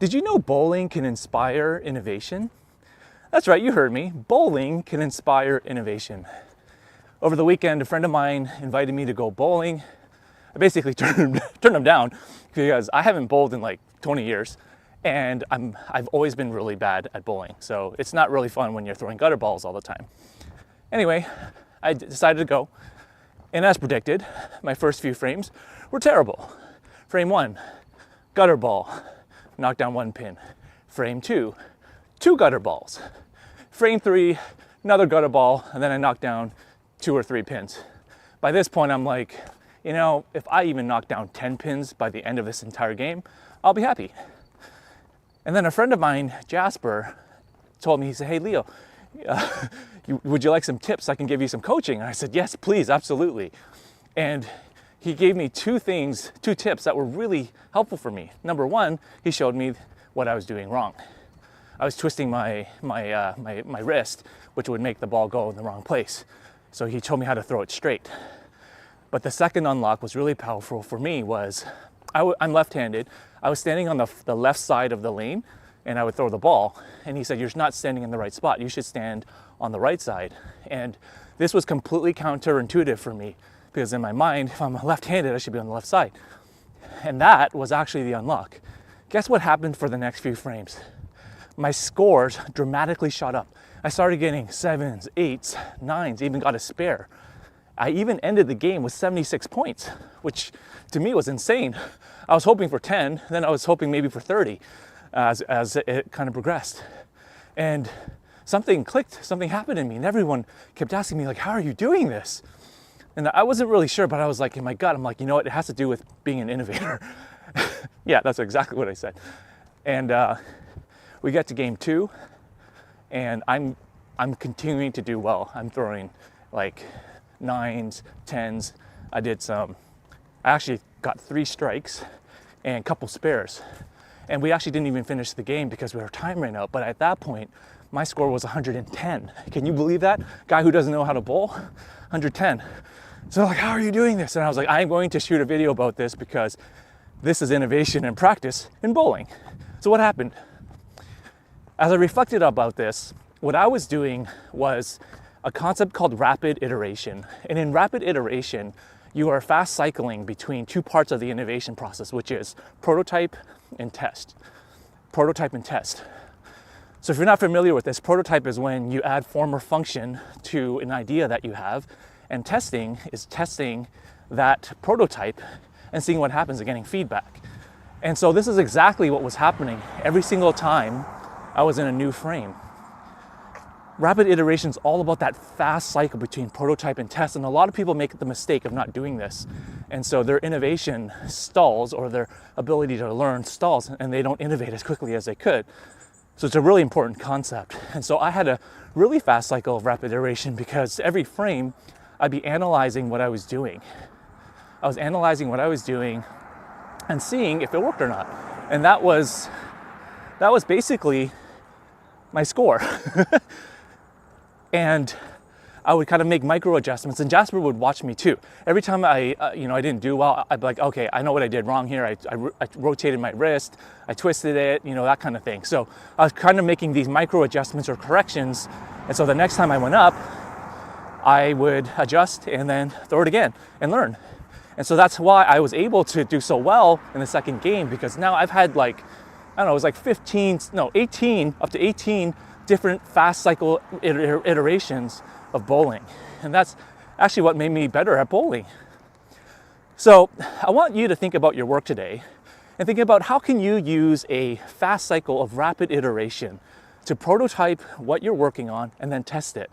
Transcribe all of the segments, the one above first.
Did you know bowling can inspire innovation? That's right, you heard me. Bowling can inspire innovation. Over the weekend, a friend of mine invited me to go bowling. I basically turned him down because I haven't bowled in like 20 years and I've always been really bad at bowling. So it's not really fun when you're throwing gutter balls all the time. Anyway, I decided to go, and as predicted, my first few frames were terrible. Frame 1, gutter ball, knocked down 1 pin. Frame 2, 2 gutter balls. Frame 3, another gutter ball, and then I knocked down 2 or 3 pins. By this point, I'm like, you know, if I even knock down 10 pins by the end of this entire game, I'll be happy. And then a friend of mine, Jasper, told me, he said, hey, Leo, would you like some tips? I can give you some coaching. And I said, yes, please, absolutely. And he gave me 2 tips that were really helpful for me. Number 1, he showed me what I was doing wrong. I was twisting my wrist, which would make the ball go in the wrong place. So he told me how to throw it straight. But the second unlock was really powerful for me was, I'm left-handed. I was standing on the left side of the lane and I would throw the ball. And he said, you're not standing in the right spot. You should stand on the right side. And this was completely counterintuitive for me because in my mind, if I'm left-handed, I should be on the left side. And that was actually the unlock. Guess what happened for the next few frames? My scores dramatically shot up. I started getting 7s, 8s, 9s, even got a spare. I even ended the game with 76 points, which to me was insane. I was hoping for 10, then I was hoping maybe for 30 as it kind of progressed. And something clicked, something happened in me, and everyone kept asking me, like, how are you doing this? And I wasn't really sure, but I was like, in my gut, I'm like, you know what, it has to do with being an innovator. Yeah, that's exactly what I said. And we get to game 2, and I'm continuing to do well. I'm throwing like 9s, 10s. I actually got 3 strikes and a couple spares. And we actually didn't even finish the game because our time ran out. But at that point, my score was 110. Can you believe that? Guy who doesn't know how to bowl, 110. So like, how are you doing this? And I was like, I'm going to shoot a video about this because this is innovation and practice in bowling. So what happened? As I reflected about this, what I was doing was a concept called rapid iteration. And in rapid iteration, you are fast cycling between 2 parts of the innovation process, which is prototype and test. Prototype and test. So if you're not familiar with this, prototype is when you add form or function to an idea that you have, and testing is testing that prototype and seeing what happens and getting feedback. And so this is exactly what was happening every single time I was in a new frame. Rapid iteration is all about that fast cycle between prototype and test, and a lot of people make the mistake of not doing this. And so their innovation stalls, or their ability to learn stalls, and they don't innovate as quickly as they could. So it's a really important concept. And so I had a really fast cycle of rapid iteration because every frame I'd be analyzing what I was doing. I was analyzing what I was doing and seeing if it worked or not. And that was basically my score. And I would kind of make micro adjustments, and Jasper would watch me too. Every time I didn't do well, I'd be like, okay, I know what I did wrong here. I rotated my wrist, I twisted it, that kind of thing. So I was kind of making these micro adjustments or corrections. And so the next time I went up, I would adjust and then throw it again and learn. And so that's why I was able to do so well in the second game, because now I've had like, I don't know, it was like 18, up to 18 different fast cycle iterations of bowling. And that's actually what made me better at bowling. So I want you to think about your work today and think about how can you use a fast cycle of rapid iteration to prototype what you're working on and then test it.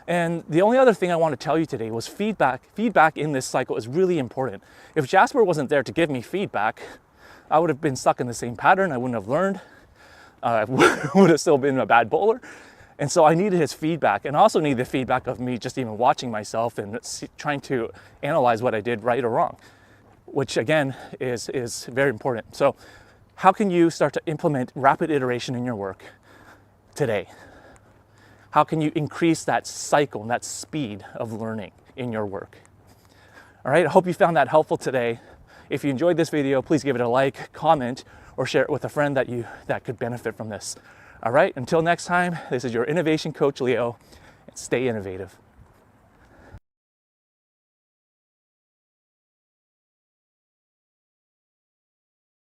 And the only other thing I want to tell you today was feedback. Feedback in this cycle is really important. If Jasper wasn't there to give me feedback, I would have been stuck in the same pattern. I wouldn't have learned. I would have still been a bad bowler. And so I needed his feedback, and I also needed the feedback of me just even watching myself and trying to analyze what I did right or wrong, which again is very important. So how can you start to implement rapid iteration in your work today? How can you increase that cycle and that speed of learning in your work? All right, I hope you found that helpful today. If you enjoyed this video, please give it a like, comment, or share it with a friend that could benefit from this. All right, until next time, this is your innovation coach, Leo, and stay innovative.